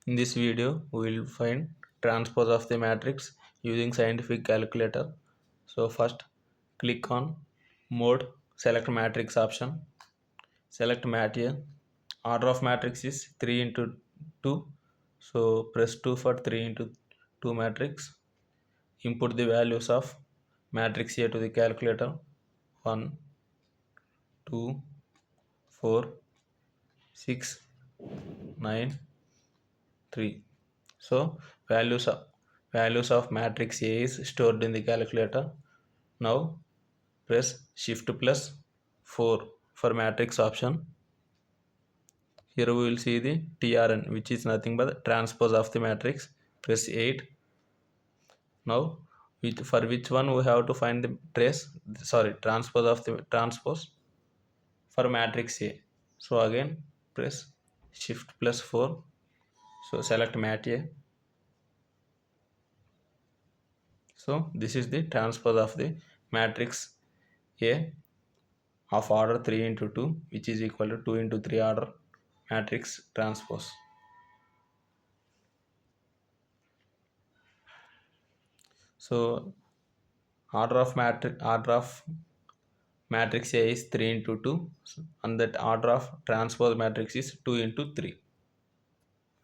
In this video, we will find transpose of the matrix using scientific calculator. So first, click on Mode, select Matrix option, select Mat here. Order of matrix is 3 into 2. So press 2 for 3 into 2 matrix. Input the values of matrix A to the calculator. 1, 2, 4, 6, 9, 3. So values of matrix A is stored in the calculator. Now press shift plus 4 for matrix option. Here we will see the TRN, which is nothing but transpose of the matrix. Press 8. Now for which one we have to find the transpose of the transpose for matrix A. So again press shift plus 4. So select mat A. So this is the transpose of the matrix A of order 3 into 2, which is equal to 2 into 3 order matrix transpose. So order of matrix A is 3 into 2, and that order of transpose matrix is 2 into 3.